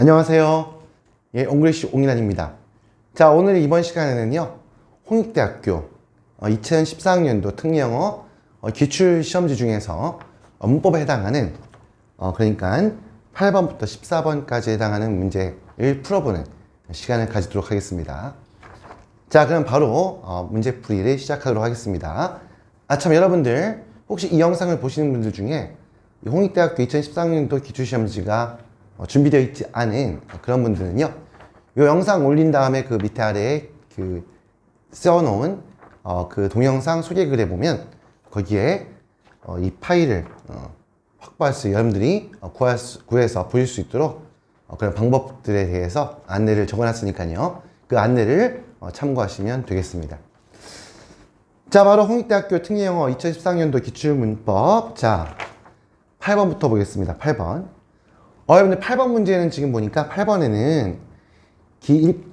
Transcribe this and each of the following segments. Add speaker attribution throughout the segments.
Speaker 1: 안녕하세요. 옹글리시 옹이란입니다. 자, 오늘 이번 시간에는요, 홍익대학교 2014학년도 특례영어 기출시험지 중에서 문법에 해당하는 그러니까 8번부터 14번까지 해당하는 문제를 풀어보는 시간을 가지도록 하겠습니다. 자, 그럼 바로 문제풀이를 시작하도록 하겠습니다. 참, 여러분들 혹시 이 영상을 보시는 분들 중에 홍익대학교 2014학년도 기출시험지가 준비되어 있지 않은 그런 분들은요, 이 영상 올린 다음에 그 밑에 아래에 써놓은 그 동영상 소개글에 보면 거기에 이 파일을 확보할 수, 여러분들이 구해서 보실 수 있도록 그런 방법들에 대해서 안내를 적어놨으니까요. 그 안내를 참고하시면 되겠습니다. 자, 바로 홍익대학교 특례영어 2014학년도 기출문법. 자, 8번부터 보겠습니다. 8번. 여러분들 8번 문제는 지금 보니까 8번에는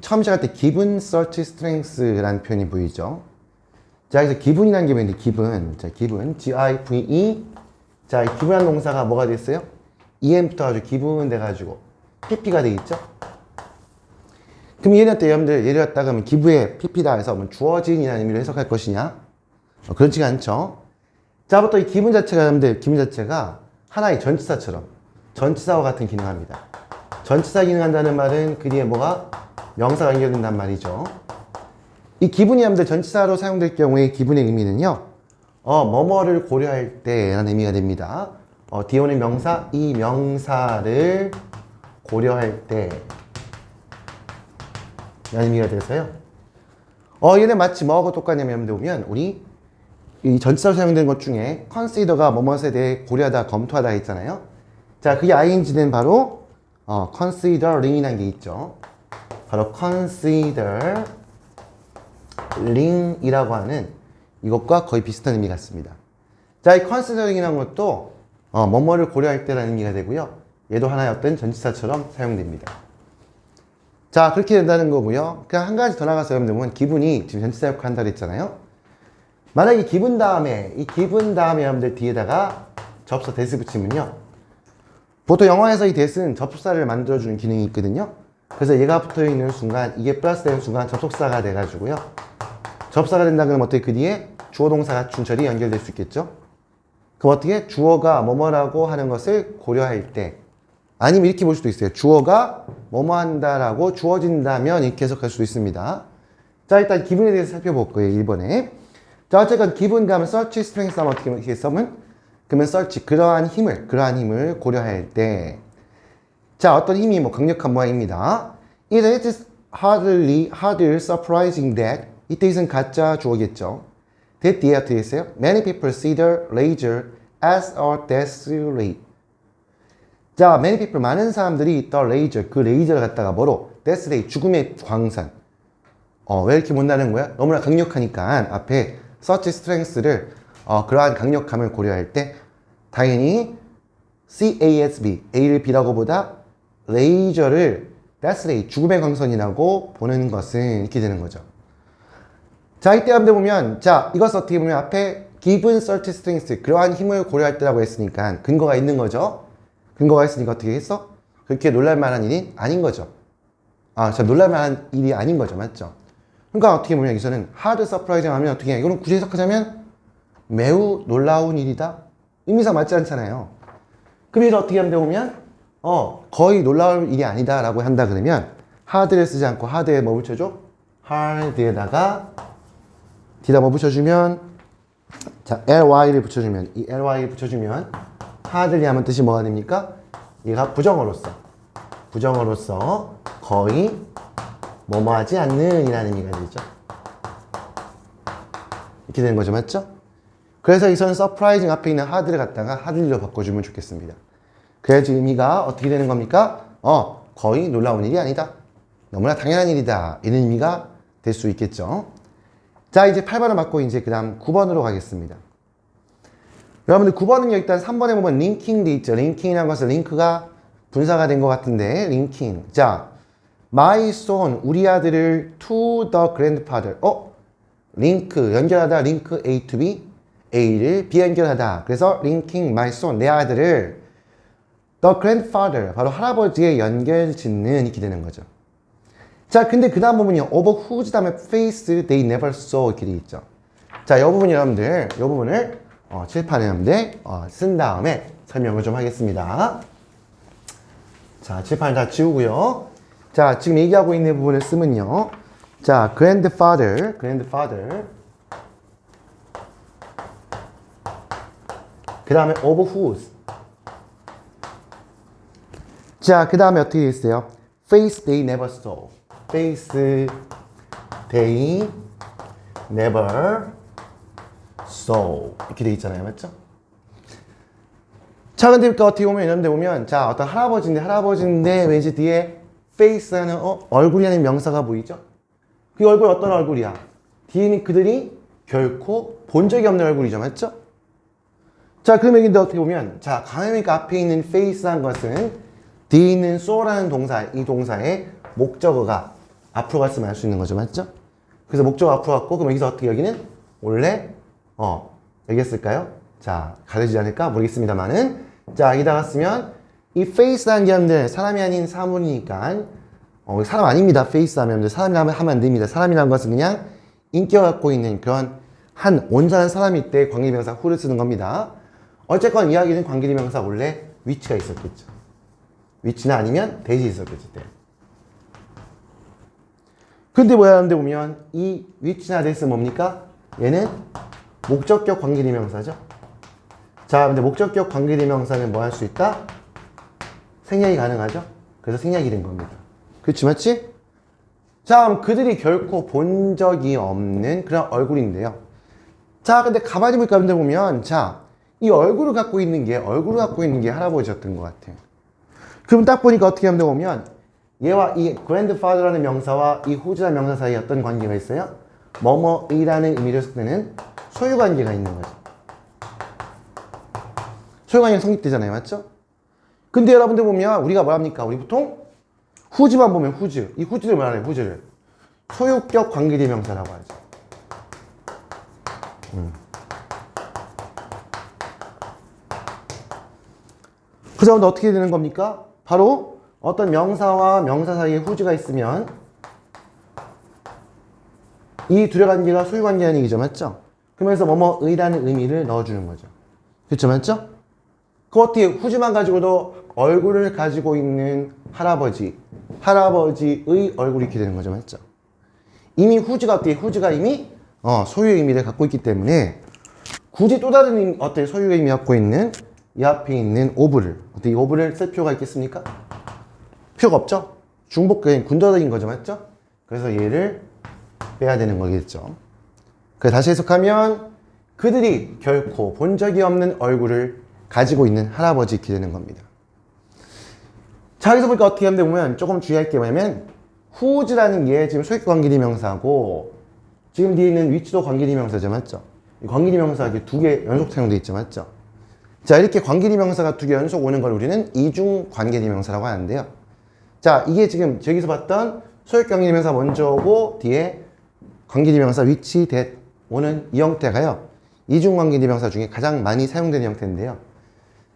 Speaker 1: 처음 시작할 때 given search strength라는 표현이 보이죠. 자, 여기서 given이라는 게 뭐인데, given. 자, given. G-I-V-E. 자, 이 given이라는 동사가 뭐가 됐어요? EM 붙어가지고 given 돼가지고 PP가 돼 있죠. 그럼 얘는 때 여러분들 예를 갖다가 그러면 give에 PP다 해서 뭐 주어진이라는 의미로 해석할 것이냐? 그렇지가 않죠. 자, 부터 이 given 자체가 여러분들, given 자체가 하나의 전치사처럼 전치사와 같은 기능을 합니다. 전치사 기능한다는 말은 그 뒤에 뭐가? 명사가 연결된단 말이죠. 이 기분이 여러분들 전치사로 사용될 경우에 기분의 의미는요, 뭐뭐를 고려할 때라는 의미가 됩니다. 뒤에 오는 명사, 이 명사를 고려할 때 라는 의미가 돼서요. 얘는 마치 뭐하고 똑같냐면 여러분들 보면 우리 이 전치사로 사용되는 것 중에 consider가 뭐뭐에 대해 고려하다, 검토하다 있잖아요. 자, 그게 ing는 바로 considering이라는 게 있죠. 바로 considering이라고 하는 이것과 거의 비슷한 의미 같습니다. 자, 이 considering이라는 것도 뭐뭐를 고려할 때라는 의미가 되고요. 얘도 하나의 어떤 전치사처럼 사용됩니다. 자, 그렇게 된다는 거고요. 그냥 한 가지 더 나가서 여러분들 보면 기분이 지금 전치사 역할을 한다고 했잖아요. 만약에 이 기분 다음에 여러분들 뒤에다가 접속 대스 붙이면요, 보통 영어에서 이 that은 접속사를 만들어주는 기능이 있거든요. 그래서 얘가 붙어있는 순간, 이게 플러스 되는 순간 접속사가 돼가지고요. 접사가 된다 그러면 어떻게 그 뒤에 주어 동사가 준철이 연결될 수 있겠죠? 그럼 어떻게? 주어가 뭐뭐라고 하는 것을 고려할 때, 아니면 이렇게 볼 수도 있어요. 주어가 뭐뭐 한다라고 주어진다면 이렇게 해석할 수도 있습니다. 자, 일단 기분에 대해서 살펴볼 거예요. 1번에. 자, 어쨌건 기분 가면 search strength 하면 어떻게 써면? 그러면 search, 그러한 힘을 고려할 때. 자, 어떤 힘이 강력한 모양입니다. It is hardly surprising that, 이때 있은 가짜 주어겠죠. that 뒤에 어떻게 했어요? Many people see the laser as a death ray. 자, many people, 많은 사람들이 the laser, 그 레이저를 갖다가 뭐로? death ray, 죽음의 광선. 왜 이렇게 못나는 거야? 너무나 강력하니까 앞에 search strength를 그러한 강력함을 고려할 때 당연히 CASB, A를 B라고 보다 레이저를 death ray, 죽음의 광선이라고 보는 것은 이렇게 되는 거죠. 자, 이때 한번 보면, 자, 이것을 어떻게 보면 앞에 given search strength, 그러한 힘을 고려할 때라고 했으니까 근거가 있는 거죠. 근거가 있으니까 어떻게 했어? 그렇게 놀랄만한 일이 아닌 거죠. 놀랄만한 일이 아닌 거죠. 맞죠? 그러니까 어떻게 보면 여기서는 hard surprising 하면 어떻게 해? 이거는 굳이 해석하자면 매우 놀라운 일이다? 의미상 맞지 않잖아요. 그럼 이걸 어떻게 하면 되면 거의 놀라운 일이 아니다 라고 한다 그러면 hard를 쓰지 않고 hard에 뭐 붙여줘? hard에다가 뒤에다 뭐 붙여주면, 자, ly를 붙여주면, 이 ly를 붙여주면 hardly 하면 뜻이 뭐가 됩니까? 얘가 부정어로서 거의 뭐뭐 하지 않는 이라는 의미가 되죠. 이렇게 되는 거죠. 맞죠? 그래서 여기서는 surprising 앞에 있는 hard를 갖다가 hardly로 바꿔주면 좋겠습니다. 그래야지 의미가 어떻게 되는 겁니까? 거의 놀라운 일이 아니다. 너무나 당연한 일이다. 이런 의미가 될 수 있겠죠. 자, 이제 8번을 맞고 이제 그 다음 9번으로 가겠습니다. 여러분들 9번은 일단 3번에 보면 linking 돼 있죠. linking이라는 것은 링크가 분사가 된 것 같은데, linking. 자, my son, 우리 아들을 to the grandfather. 링크, 연결하다, 링크 A to B. A를 B 연결하다. 그래서 linking my son, 내 아들을 The grandfather, 바로 할아버지의 연결 짓는 이렇게 되는 거죠. 자, 근데 그 다음 부분이요. over whose 다음에 face they never saw 이렇게 돼 있죠. 자, 이 부분 여러분들, 이 부분을 칠판에 여러분들 쓴 다음에 설명을 좀 하겠습니다. 자, 칠판을 다 지우고요. 자, 지금 얘기하고 있는 부분을 쓰면요. 자, grandfather. 그 다음에 over whose. 자, 그 다음에 어떻게 있어요? face they never saw. face they never saw. 이렇게 돼 있잖아요. 맞죠? 자, 근데 어떻게 보면 이런 데 보면, 자, 어떤 할아버지인데 왠지 뒤에 face 하는 얼굴이라는 명사가 보이죠? 그 얼굴 어떤 얼굴이야? 뒤에는 그들이 결코 본 적이 없는 얼굴이죠. 맞죠? 자, 그러면 근데 어떻게 보면, 자, 강하니까 앞에 있는 face란 것은 뒤에 있는 saw라는 동사, 이 동사의 목적어가 앞으로 갔으면 알 수 있는 거죠. 맞죠? 그래서 목적어 앞으로 갔고, 그럼 여기서 어떻게 여기는 원래 여기 했을까요? 자, 가려지지 않을까? 모르겠습니다만은, 자, 여기다가 쓰면 이 face라는 게 여러분들 사람이 아닌 사물이니까 사람 아닙니다. face 하면 사람이라면 하면 안 됩니다. 사람이라는 것은 그냥 인격을 갖고 있는 그런 한 온전한 사람일 때 관계대명사 who를 쓰는 겁니다. 어쨌건 이야기는 관계대명사 원래 위치가 있었겠죠. 위치나 아니면 대시 있었겠죠. 근데 뭐야 하는데 보면 이 위치나 대시는 뭡니까? 얘는 목적격 관계대명사죠. 자, 근데 목적격 관계대명사는 뭐 할 수 있다? 생략이 가능하죠? 그래서 생략이 된 겁니다. 그렇지, 맞지? 자, 그럼 그들이 결코 본 적이 없는 그런 얼굴인데요. 자, 근데 가만히 보니까 보면, 자, 이 얼굴을 갖고 있는 게 할아버지였던 것 같아요. 그럼 딱 보니까 어떻게 하면 보면, 얘와 이 grandfather라는 명사와 이 whose라는 명사 사이에 어떤 관계가 있어요? 뭐뭐이라는 의미를 쓸 때는 소유 관계가 있는 거죠. 소유 관계가 성립되잖아요. 맞죠? 근데 여러분들 보면 우리가 뭐랍니까? 우리 보통 whose만 보면 whose. 이 whose를 뭐라 해요? whose를. 소유격 관계대명사라고 하죠. 그래서 어떻게 되는 겁니까? 바로 어떤 명사와 명사 사이에 whose가 있으면 이 둘의 관계가 소유 관계라는 얘기죠. 맞죠? 그러면서 뭐뭐의라는 의미를 넣어주는 거죠. 그렇죠? 맞죠? 그 어떻게 whose만 가지고도 얼굴을 가지고 있는 할아버지의 얼굴이 이렇게 되는 거죠. 맞죠? 이미 whose가 이미 소유의 의미를 갖고 있기 때문에 굳이 또 다른 어떤 소유의 의미 갖고 있는 이 앞에 있는 of를 어떻게 이 of를 쓸 필요가 있겠습니까? 필요가 없죠? 중복적인 군더더기인 거죠. 맞죠? 그래서 얘를 빼야 되는 거겠죠. 그래서 다시 해석하면 그들이 결코 본 적이 없는 얼굴을 가지고 있는 할아버지 이렇게 되는 겁니다. 자, 여기서 보니까 어떻게 하면 보면 조금 주의할 게 뭐냐면 whose라는 게 지금 소유격 관계대명사고 지금 뒤에 있는 위치도 관계대명사죠. 맞죠? 이 관계대명사가 두 개 연속 사용되어 있죠. 맞죠? 자, 이렇게 관계대명사가 두 개 연속 오는 걸 우리는 이중 관계대명사라고 하는데요. 자, 이게 지금 저기서 봤던 소유격 관계대명사 먼저 오고 뒤에 관계대명사 위치 that 오는 이 형태가요. 이중 관계대명사 중에 가장 많이 사용되는 형태인데요.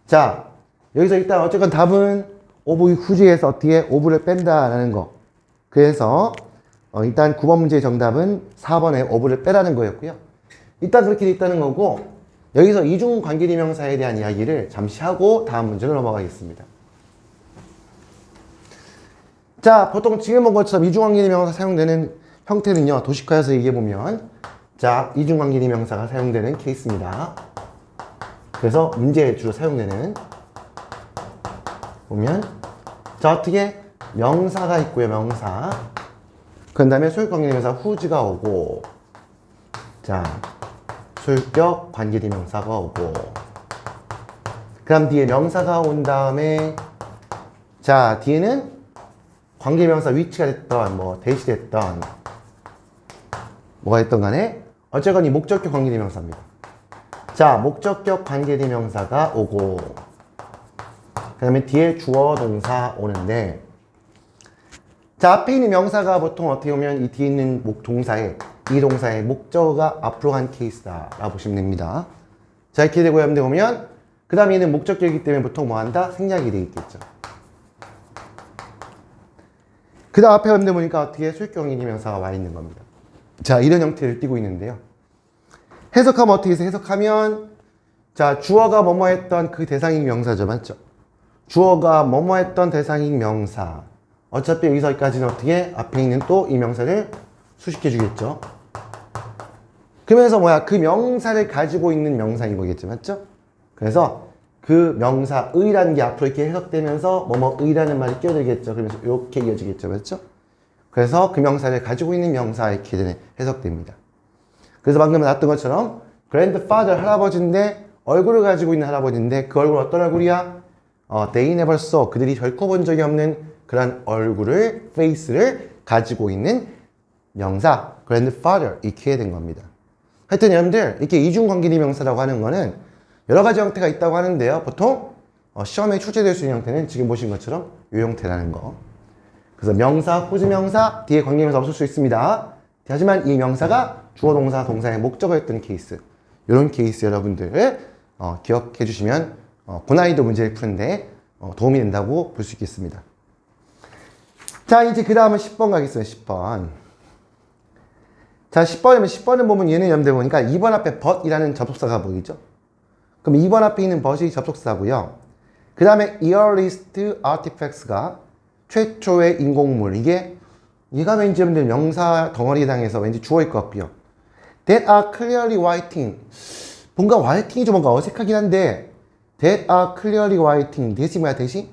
Speaker 1: 자, 여기서 일단 어쨌건 답은 of whose에서 어떻게 of를 뺀다라는 거. 그래서 일단 9번 문제의 정답은 4번에 of를 빼라는 거였고요. 일단 그렇게 돼 있다는 거고 여기서 이중 관계대명사에 대한 이야기를 잠시 하고 다음 문제로 넘어가겠습니다. 자, 보통 지금 본 것처럼 이중 관계대명사 사용되는 형태는요. 도식화해서 얘기해보면 자, 이중 관계대명사가 사용되는 케이스입니다. 그래서 문제에 주로 사용되는 보면 자, 어떻게 명사가 있고요. 명사. 그 다음에 소유격 관계대명사 whose가 오고 자, 소유격 관계대명사가 오고 그 다음 뒤에 명사가 온 다음에 자, 뒤에는 관계대명사 위치가 됐던 뭐 대시됐던 뭐가 됐던 간에 어쨌건 이 목적격 관계대명사입니다. 자, 목적격 관계대명사가 오고 그 다음에 뒤에 주어 동사 오는데 자, 앞에 있는 명사가 보통 어떻게 보면 이 뒤에 있는 이 동사의 목적어가 앞으로 간 케이스다 라고 보시면 됩니다. 자, 이렇게 되고 여러분들 보면 그 다음에 얘는 목적격이기 때문에 보통 뭐 한다? 생략이 돼 있겠죠. 그 다음 앞에 왔는데 보니까 어떻게 수익경인이 명사가 와 있는 겁니다. 자, 이런 형태를 띠고 있는데요. 해석하면 어떻게 해서 해석하면 자, 주어가 뭐뭐 했던 그 대상인 명사죠. 맞죠? 주어가 뭐뭐 했던 대상인 명사. 어차피 여기서까지는 어떻게 앞에 있는 또 이 명사를 수식해 주겠죠. 그러면서 뭐야? 그 명사를 가지고 있는 명사인 거겠죠. 맞죠? 그래서 그 명사의라는 게 앞으로 이렇게 해석되면서 뭐뭐의라는 말이 끼어들겠죠. 그러면서 이렇게 이어지겠죠. 맞죠? 그래서 그 명사를 가지고 있는 명사 이렇게 해석됩니다. 그래서 방금 나왔던 것처럼 grandfather 할아버지인데 얼굴을 가지고 있는 할아버지인데 그 얼굴 어떤 얼굴이야? They never saw. 그들이 결코 본 적이 없는 그런 얼굴을, face를 가지고 있는 명사 grandfather 이렇게 된 겁니다. 하여튼 여러분들 이렇게 이중관계대명사라고 하는 거는 여러 가지 형태가 있다고 하는데요. 보통 시험에 출제될 수 있는 형태는 지금 보신 것처럼 이 형태라는 거. 그래서 명사, 호주명사, 뒤에 관계명사 없을 수 있습니다. 하지만 이 명사가 주어, 동사, 동사의 목적어였던 케이스. 이런 케이스 여러분들 기억해 주시면 고난이도 문제를 푸는데 도움이 된다고 볼 수 있겠습니다. 자, 이제 그 다음은 10번 가겠습니다. 10번. 자, 10번을 보면 얘는 여러분들 보니까 2번 앞에 but이라는 접속사가 보이죠? 그럼 2번 앞에 있는 but이 접속사고요. 그 다음에 earliest artifacts가 최초의 인공물. 얘가 왠지 여러분들 명사 덩어리 당해서 왠지 주어일 것 같고요. That are clearly writing. 뭔가 writing이 좀 뭔가 어색하긴 한데 That are clearly writing. 대시 뭐야, 대시?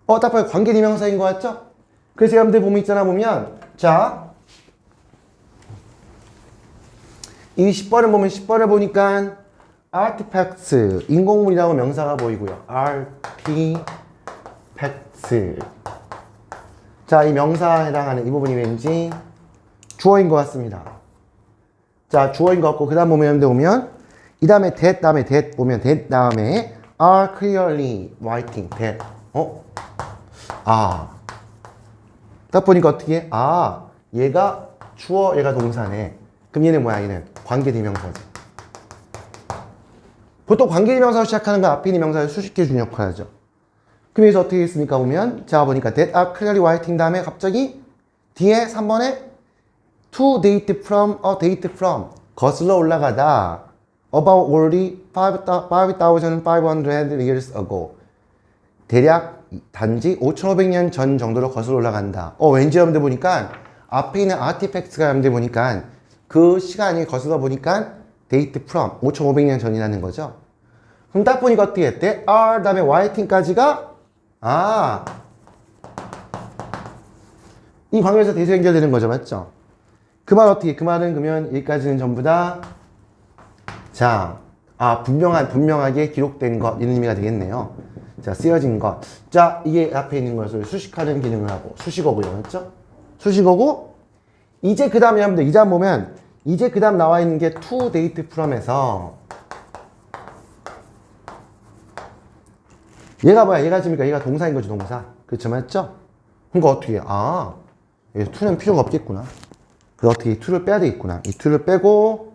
Speaker 1: 딱 봐요. 관계대명사인 것 같죠? 그래서 여러분들 보면 자, 이 10번을 보면 10번을 보니까 artifacts, 인공물이라고 명사가 보이고요. artifacts. 자, 이 명사에 해당하는 이 부분이 왠지 주어인 것 같습니다. 자, 주어인 것 같고, 그 다음 보면, 이 다음에 that 보면, that 다음에 are clearly writing, that. 딱 보니까 어떻게? 얘가 주어, 얘가 동사네. 그럼 얘는 뭐야, 얘는? 관계대명사지. 보통 관계대명사로 시작하는 건 앞에 있는 명사를 수식해주는 역할을 하죠. 그럼 여기서 어떻게 했습니까? 보면, 자, 보니까 that are clearly writing 다음에 갑자기 뒤에 3번에 to date from, date from. 거슬러 올라가다. About already 5,500 years ago. 대략 단지 5,500년 전 정도로 거슬러 올라간다. 왠지 여러분들 보니까 앞에 있는 artifacts가 여러분들 보니까 그 시간이 거슬러 보니까 date from 5,500년 전이라는 거죠. 그럼 딱 보니까 어떻게 해? That are 다음에 writing까지가 이 관계에서 대세 연결되는 거죠. 맞죠? 그 말 어떻게? 그 말은 그러면 여기까지는 전부 다 자, 분명하게 기록된 것 이런 의미가 되겠네요. 자, 쓰여진 것. 자, 이게 앞에 있는 것을 수식하는 기능을 하고 수식어고요. 맞죠? 수식어고 이제 그 다음에 여러분들 이 장 보면 이제 그 다음 나와 있는 게 to date from에서 얘가 뭐야? 얘가 동사인 거죠, 동사. 그렇죠, 맞죠? 그러니까 어떻게 해? 여기 to는 필요가 없겠구나. 그래서 어떻게 이 to를 빼야 되겠구나. 이 to를 빼고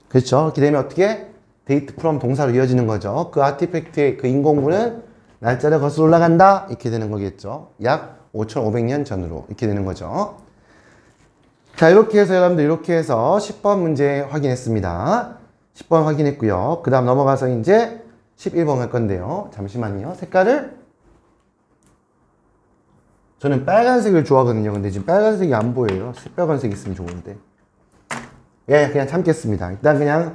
Speaker 1: 그렇죠. 이렇게 되면 어떻게? date from 동사로 이어지는 거죠. 그 아티팩트의 그 인공물은 날짜를 거슬러 올라간다. 이렇게 되는 거겠죠. 약 5,500년 전으로 이렇게 되는 거죠. 자, 이렇게 해서 여러분들 이렇게 해서 10번 문제 확인했습니다. 10번 확인했고요. 그 다음 넘어가서 이제 11번 할 건데요. 잠시만요. 색깔을 저는 빨간색을 좋아하거든요. 근데 지금 빨간색이 안 보여요. 새빨간색 있으면 좋은데. 그냥 참겠습니다. 일단 그냥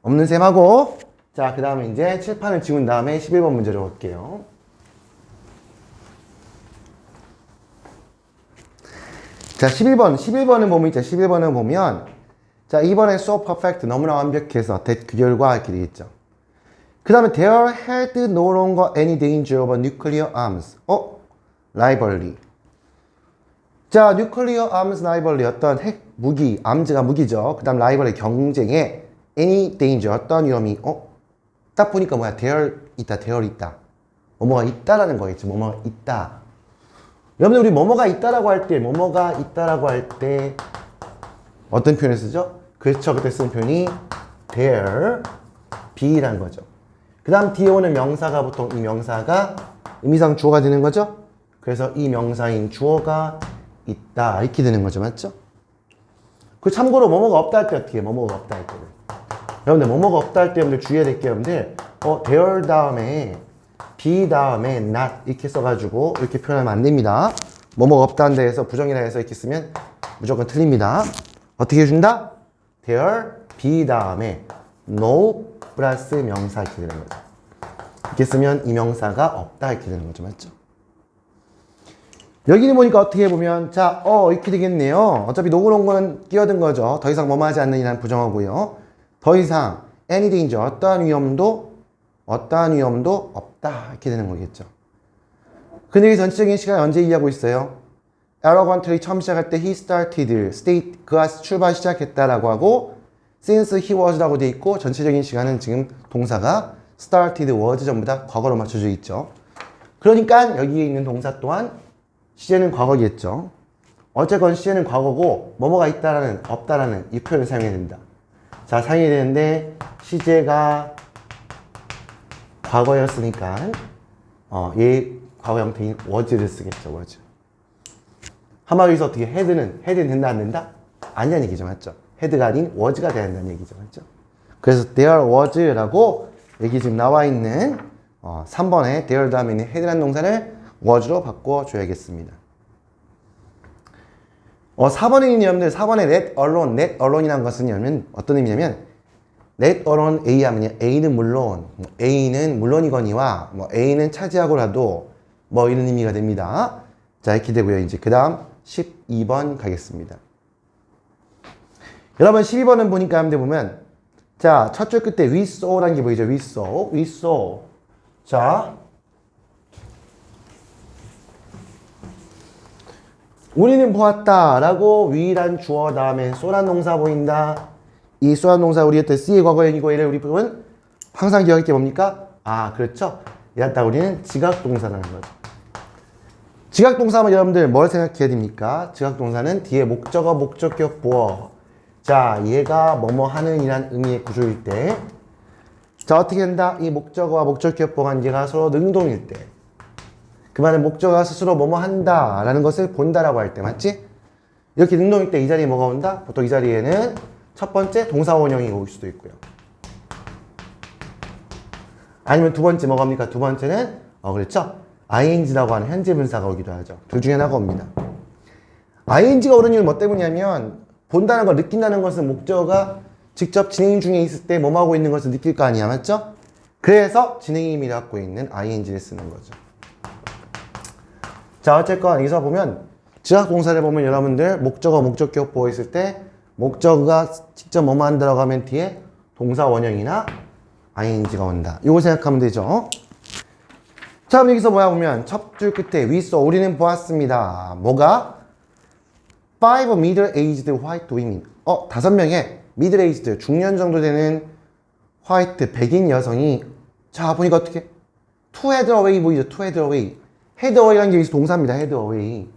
Speaker 1: 없는 셈 하고 자, 그 다음에 이제 칠판을 지운 다음에 11번 문제로 갈게요. 자, 11번을 보면 있죠. 11번을 보면 자, 이번에 so perfect 너무나 완벽해서 that 그 결과 이렇게 되겠죠. 그 다음에 there had no longer any danger of nuclear arms. rivalry. 자, nuclear arms rivalry 어떤 핵 무기, arms가 무기죠. 그 다음 rivalry 경쟁에 any danger 어떤 위험이 딱 보니까 뭐야? there 있다. 뭐뭐가 있다라는 거겠지. 뭐뭐가 있다. 여러분들 우리 뭐뭐가 있다라고 할 때 어떤 표현을 쓰죠? 그렇죠. 그때 쓰는 표현이 there be라는 거죠. 그 다음 뒤에 오는 명사가 보통 이 명사가 의미상 주어가 되는 거죠. 그래서 이 명사인 주어가 있다 이렇게 되는 거죠. 맞죠? 그 참고로 뭐뭐가 없다 할 때 어떻게 해? 뭐뭐가 없다 할 때는 여러분들 뭐뭐가 없다 할 때 여러분들 주의해야 될 게 여러분들 there 다음에 be 다음에 not 이렇게 써가지고 이렇게 표현하면 안 됩니다. 뭐뭐가 없다는 데에서 부정이라 해서 이렇게 쓰면 무조건 틀립니다. 어떻게 해준다? there be 다음에 no 플러스 명사 이렇게 되는 거죠. 이렇게 쓰면 이 명사가 없다 이렇게 되는 거죠. 맞죠? 여기는 보니까 어떻게 보면 자, 이렇게 되겠네요. 어차피 노고 온 거는 끼어든 거죠. 더 이상 뭐뭐 하지 않는 이란 부정어고요. 더 이상 any danger 어떠한 위험도 없다 이렇게 되는 거겠죠. 근데 이 전체적인 시간을 언제 이해하고 있어요? arrogantly 처음 시작할 때 he started state 그가 출발 시작했다라고 하고 since he was라고 돼 있고 전체적인 시간은 지금 동사가 started was 전부 다 과거로 맞춰져 있죠. 그러니까 여기에 있는 동사 또한 시제는 과거겠죠. 어쨌건 시제는 과거고 뭐뭐가 있다라는 없다라는 이 표현을 사용해야 됩니다. 자, 사용해야 되는데 시제가 과거였으니까 얘 과거 형태인 was를 쓰겠죠. was. 한마디로 어떻게 head는 된다 안 된다? 아니라는 얘기죠. 맞죠? head가 아닌 was가 돼야 된다는 얘기죠. 맞죠? 그래서 there was라고 여기 지금 나와 있는 3번에 there 다음에 있는 head라는 동사를 was로 바꿔줘야겠습니다. 4번에 있는 여러분들 4번에 let alone이라는 것은 여러분 어떤 의미냐면 let alone A 하면요 A는 물론 A는 물론이거니와 A는 차지하고라도 이런 의미가 됩니다. 자 이렇게 되고요. 이제 그 다음 12번 가겠습니다. 여러분 12번은 보니까 여러분들 보면 자 첫 줄 끝에 we saw라는 게 보이죠. we saw 자 우리는 보았다 라고 we란 주어 다음에 쏘란 동사 보인다. 이 쏘란 동사 우리 했던 C의 과거형이고 얘를 우리 부분 항상 기억할 게 뭡니까? 그렇죠. 이랬다 우리는 지각동사라는 거죠. 지각동사하면 여러분들 뭘 생각해야 됩니까? 지각동사는 뒤에 목적어, 목적격, 보어. 자, 얘가 뭐뭐 하는 이란 의미의 구조일 때 자, 어떻게 된다? 이 목적어와 목적격, 보어 관계가 서로 능동일 때 그 말은 목적어가 스스로 뭐뭐 한다 라는 것을 본다라고 할 때 맞지? 이렇게 능동일 때 이 자리에 뭐가 온다? 보통 이 자리에는 첫 번째 동사원형이 올 수도 있고요. 아니면 두 번째 뭐가 옵니까? 두 번째는 그렇죠? ing라고 하는 현재 분사가 오기도 하죠. 둘 중에 하나가 옵니다. ing가 오는 이유는 뭐 때문이냐면 본다는 걸 느낀다는 것은 목적어가 직접 진행 중에 있을 때 뭐뭐 하고 있는 것을 느낄 거 아니야. 맞죠? 그래서 진행의 의미를 갖고 있는 ing를 쓰는 거죠. 자 어쨌건 여기서 보면 지각동사를 보면 여러분들 목적어, 목적격 보어 있을 때 목적어가 직접 뭐뭐 한다고 하면 뒤에 동사 원형이나 ing가 온다. 이거 생각하면 되죠. 자 그럼 여기서 뭐야 보면 첫 줄 끝에 we saw 우리는 보았습니다. 뭐가? 5 middle-aged white women 5명의 middle-aged 중년 정도 되는 화이트 백인 여성이 자 보니까 어떻게? to head away 보이죠? to head away head away라는 게 여기서 동사입니다. head away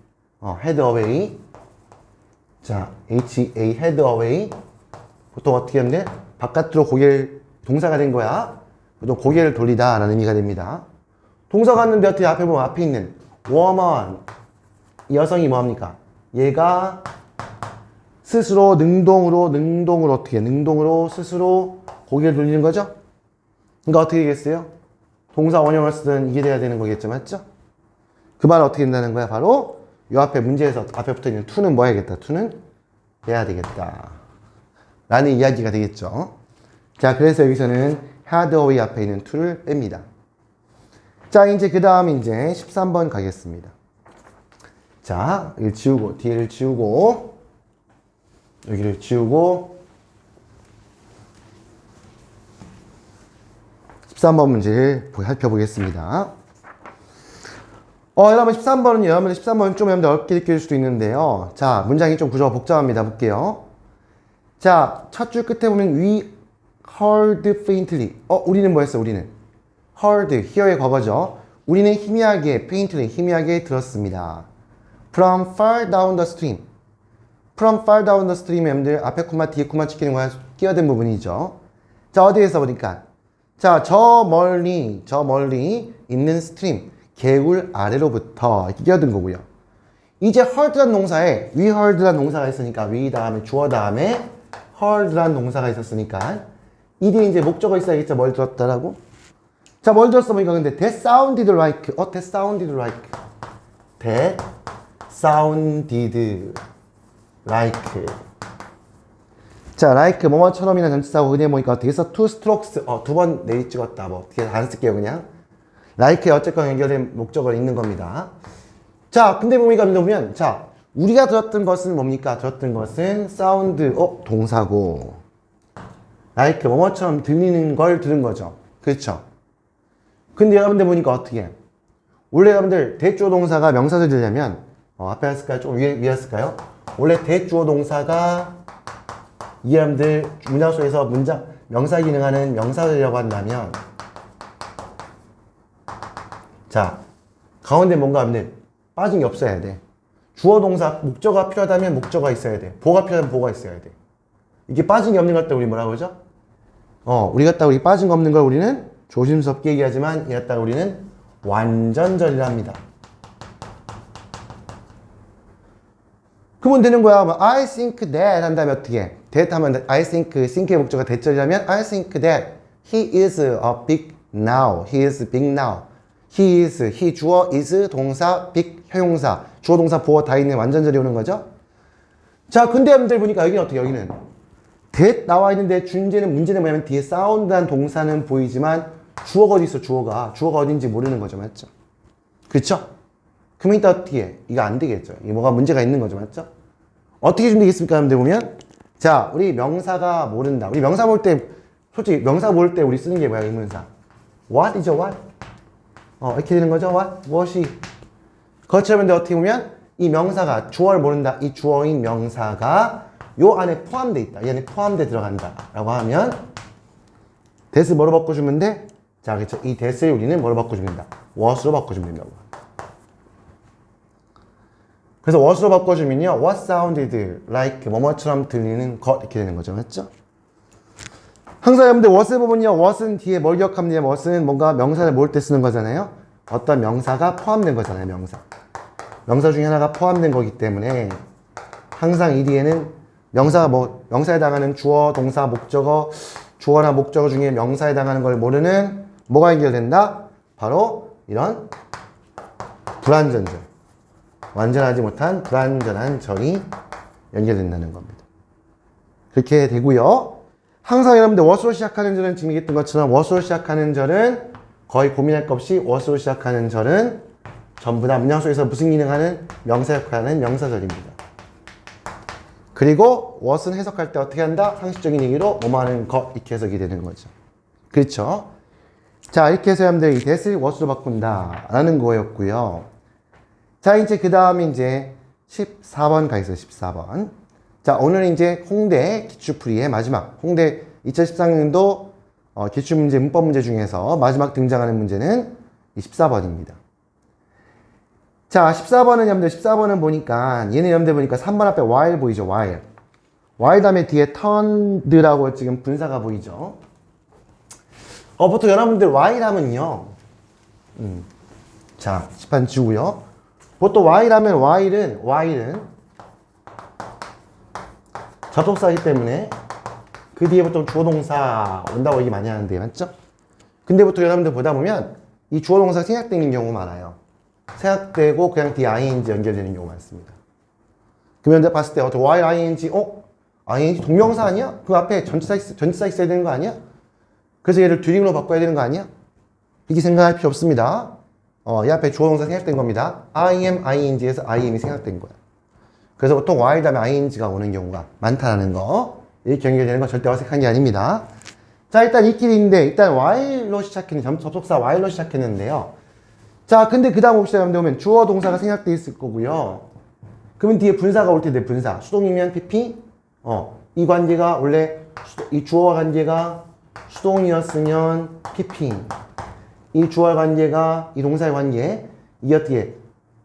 Speaker 1: head away 자 HA head away 보통 어떻게 하면 돼? 바깥으로 고개를 동사가 된 거야. 보통 고개를 돌리다 라는 의미가 됩니다. 동사가 왔는데 어떻게 앞에 보면 앞에 있는 woman 이 여성이 뭐합니까? 얘가 스스로 능동으로 어떻게 해? 능동으로 스스로 고개를 돌리는 거죠? 그러니까 어떻게 되겠어요? 동사 원형을 쓰든 이게 돼야 되는 거겠죠. 맞죠? 그 말은 어떻게 된다는 거야? 바로 이 앞에 문제에서 앞에 붙어있는 to는 뭐 해야겠다? to는 해야 되겠다 라는 이야기가 되겠죠. 자 그래서 여기서는 had away 앞에 있는 to를 뺍니다. 자 이제 그 다음 이제 13번 가겠습니다. 자 여기를 지우고 뒤를 지우고 여기를 지우고 13번 문제를 살펴보겠습니다. 여러분 13번은요. 여러분 13번은 좀 여러분들 어렵게 느낄 수도 있는데요. 자 문장이 좀 구조가 복잡합니다. 볼게요. 자 첫 줄 끝에 보면 we heard faintly 우리는 뭐 했어? 우리는 heard, hear의 과거죠. 우리는 희미하게, faintly, 희미하게 들었습니다. From far down the stream. From far down the stream, 여러분들 앞에 코마, 뒤에 코마 찍히는 거랑 끼어든 부분이죠. 자, 어디에서 보니까 자, 저 멀리 있는 스트림, 개울 아래로부터 이렇게 끼어든 거고요. 이제 heard란 동사에 we heard란 동사가 있으니까 we 다음에 주어 다음에 heard란 동사가 있었으니까 이 뒤에 이제 목적어 있어야겠죠. 뭘 들었다라고? 자, 뭘 들었어 보니까 근데 that sounded like that sounded like that sounded like 자, like 뭐뭐처럼이나 전치사고 그냥 보니까 어떻게 해서 two strokes 두 번 내리 찍었다. 뭐 어떻게 안 쓸게요 그냥 like에 어쨌건 연결된 목적어가 있는 겁니다. 자, 근데 보면 자, 우리가 들었던 것은 뭡니까? 들었던 것은 사운드 동사고 like 뭐뭐처럼 들리는 걸 들은 거죠. 그렇죠? 근데 여러분들 보니까 어떻게 해? 원래 여러분들 대주어 동사가 명사를 들려면 앞에 했을까요? 좀 위에 했을까요? 원래 대주어 동사가 이 여러분들 문장 속에서 명사 기능하는 명사를 들려고 한다면 자, 가운데 뭔가 여러분들 빠진 게 없어야 돼. 주어 동사 목적어가 필요하다면 목적어가 있어야 돼. 보어가 필요하다면 보어가 있어야 돼. 이게 빠진 게 없는 것 때 우리 뭐라고 그러죠? 우리 갖다 우리 빠진 거 없는 걸 우리는 조심스럽게 얘기하지만 이 갖다 우리는 완전절이랍니다. 그러면 되는 거야. I think that 한 다음에 어떻게 해? that 하면 I think의 목적어가 대절이라면 I think that he is a big now. He is big now. he 주어 is 동사 big 형용사 주어 동사 보어 다 있는 완전절이 오는 거죠. 자, 근데 여러분들 보니까 여기는 어떻게 여기는 that 나와 있는데 문제는 뭐냐면 뒤에 sound한 동사는 보이지만 주어가 어디 있어? 주어가 어딘지 모르는 거죠. 맞죠? 그렇죠? 그럼 이따 어떻게 해? 이거 안 되겠죠. 이게 뭐가 문제가 있는 거죠. 맞죠? 어떻게 좀 되겠습니까? 여러분들 보면 자, 우리 명사가 모른다. 우리 명사 볼 때 솔직히 명사 볼 때 우리 쓰는 게 뭐야? 의문사. what이죠. what? 이렇게 되는 거죠. what이. 그렇죠. 근데 어떻게 보면 이 명사가 주어를 모른다. 이 주어인 명사가 요 안에 포함되어 있다. 이 안에 포함되어 들어간다. 라고 하면 that을 뭐로 바꿔주면 돼? 자, 그렇죠. 이 that을 우리는 뭐로 바꿔주면 된다? what으로 바꿔주면 된다고. 그래서 what으로 바꿔주면요. what sounded like 뭐뭐처럼 들리는 것 이렇게 되는 거죠. 맞죠? 항상 여러분들 what을 보면요. what은 뒤에 뭘 기억하면 돼요? what은 뭔가 명사를 모을 때 쓰는 거잖아요. 어떤 명사가 포함된 거잖아요. 명사 중에 하나가 포함된 거기 때문에 항상 이 뒤에는 명사에 해당하는 주어, 동사, 목적어, 주어나 목적어 중에 명사에 해당하는 걸 모르는 뭐가 연결된다? 바로 이런 불완전절. 완전하지 못한 불완전한 절이 연결된다는 겁니다. 그렇게 되고요. 항상 여러분들 what으로 시작하는 절은 지금 얘기했던 것처럼 what으로 시작하는 절은 거의 고민할 것 없이 what으로 시작하는 절은 전부 다 문장 속에서 무슨 기능하는 명사 역할하는 명사절입니다. 그리고 what은 해석할 때 어떻게 한다? 상식적인 얘기로 뭐뭐 하는 것 이렇게 해석이 되는 거죠. 그렇죠? 자, 이렇게 해서 여러분들 이 that을 what으로 바꾼다 라는 거였고요. 자, 이제 그 다음에 이제 14번 가겠습니다. 14번. 자, 오늘은 이제 홍대 기출풀이의 마지막 홍대 2013년도 기출문제 문법 문제 중에서 마지막 등장하는 문제는 이 14번입니다. 자, 14번은 여러분들 14번은 보니까 얘는 여러분들 보니까 3번 앞에 while 보이죠? while 다음에 뒤에 turned라고 지금 분사가 보이죠? 보통 여러분들 while 하면요. 자, 칠판 지우고요. 보통 while 하면 while은 접속사이기 때문에 그 뒤에 보통 주어 동사 온다고 얘기 많이 하는데 맞죠? 근데 보통 여러분들 보다 보면 이 주어 동사가 생략되는 경우 많아요. 생략되고 그냥 뒤에 ing 연결되는 경우 많습니다. 그러면 이제 봤을 때 while ing ing 동명사 아니야? 그 앞에 전치사 있어야 되는 거 아니야? 그래서 얘를 드림으로 바꿔야 되는 거 아니야? 이렇게 생각할 필요 없습니다. 이 앞에 주어 동사 생략된 겁니다. I am, ing에서 I am이 생략된 거야. 그래서 보통 while 다음에 ing가 오는 경우가 많다는 거. 이렇게 연결되는 거 절대 어색한 게 아닙니다. 자, 일단 이 길인데 일단 while로 시작했는 접속사 while로 시작했는데요. 자, 근데 그 다음 봅시다. 여러분들 보면 주어 동사가 생략돼 있을 거고요. 그러면 뒤에 분사가 올 텐데 분사. 수동이면 pp. 이 관계가 원래 이 주어와 관계가 수동이었으면 pp. 이 주어와 관계가 이 동사의 관계. 이 어떻게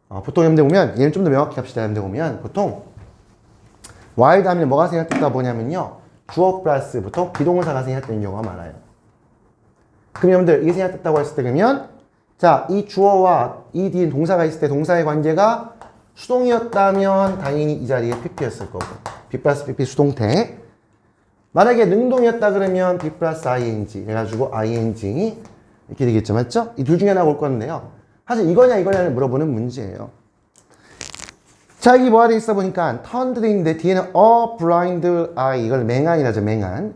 Speaker 1: 보통 여러분들 보면 얘는 좀 더 명확히 합시다. 여러분들 보면 보통 while 다음에 뭐가 생략됐다 보냐면요. 주어 플러스 보통 비동사가 생략되는 경우가 많아요. 그럼 여러분들 이게 생략됐다고 했을 때 그러면 자, 이 주어와 이 뒤엔 동사가 있을 때 동사의 관계가 수동이었다면 당연히 이 자리에 pp였을 거고 be 플러스 pp 수동태. 만약에 능동이었다 그러면 be 플러스 ing 해가지고 ing 이렇게 되겠죠. 맞죠? 이 둘 중에 하나가 올 건데요. 사실 이거냐를 물어보는 문제예요. 자, 여기 뭐가 돼 있어 보니까 turned 있는데 뒤에는 a blind eye 이걸 맹안이라죠. 맹안.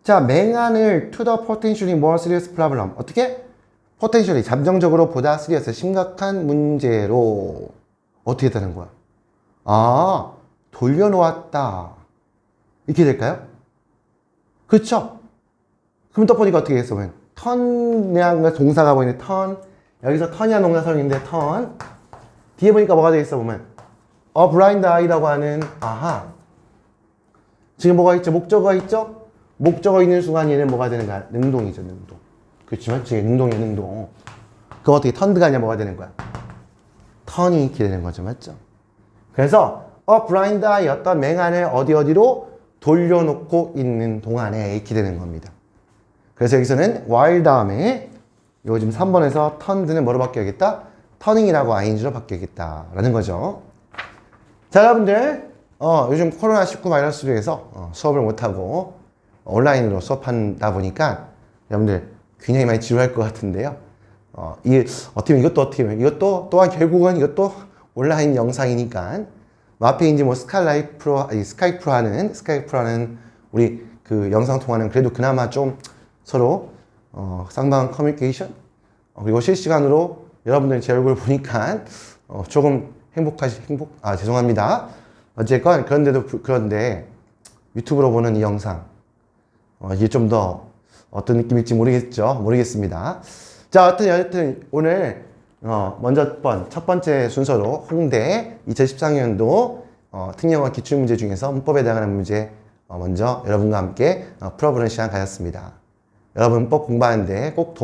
Speaker 1: 자, 맹안을 to the potentially more serious problem 어떻게? potentially 잠정적으로 보다 serious 심각한 문제로 어떻게 되는 거야? 아, 돌려놓았다 이렇게 될까요? 그렇죠? 그럼 또 보니까 어떻게 했어? turn이라는 동사가 보이는데 turn 여기서 turn이라는 동사 사용인데 turn 뒤에 보니까 뭐가 돼 있어 보면 a blind eye라고 하는 아하 지금 뭐가 있죠? 목적어가 있죠? 목적어 있는 순간 얘는 뭐가 되는 거야? 능동이죠, 능동. 그렇지, 맞지? 능동이야, 능동. 그럼 어떻게 turned가 아니라 뭐가 되는 거야? turn이 이렇게 되는 거죠, 맞죠? 그래서 a blind eye 어떤 맹안을 어디로 돌려놓고 있는 동안에 이렇게 되는 겁니다. 그래서 여기서는 while 다음에 요 지금 3번에서 turned는 뭐로 바뀌어야겠다? turning이라고 ing로 바뀌어야겠다라는 거죠. 자, 여러분들 요즘 코로나19 바이러스로 해서 수업을 못하고 온라인으로 수업한다 보니까 여러분들 굉장히 많이 지루할 것 같은데요. 이게 어떻게 보면 이것도 또한 결국은 이것도 온라인 영상이니까 뭐 앞에 이제 뭐 스카이프로 하는 우리 그 영상 통화는 그래도 그나마 좀 서로 상당한 커뮤니케이션 그리고 실시간으로 여러분들 제 얼굴 보니까 조금 죄송합니다. 어쨌건 그런데 유튜브로 보는 이 영상 이게 좀 더 어떤 느낌일지 모르겠습니다. 자, 여하튼 오늘 첫 번째 순서로 홍대 2013년도 특영어 기출문제 중에서 문법에 대한 문제 먼저 여러분과 함께 풀어보는 시간 가졌습니다. 여러분 문법 공부하는데 꼭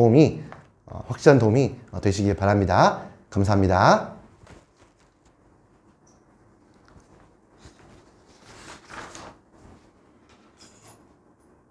Speaker 1: 확실한 도움이 되시길 바랍니다. 감사합니다.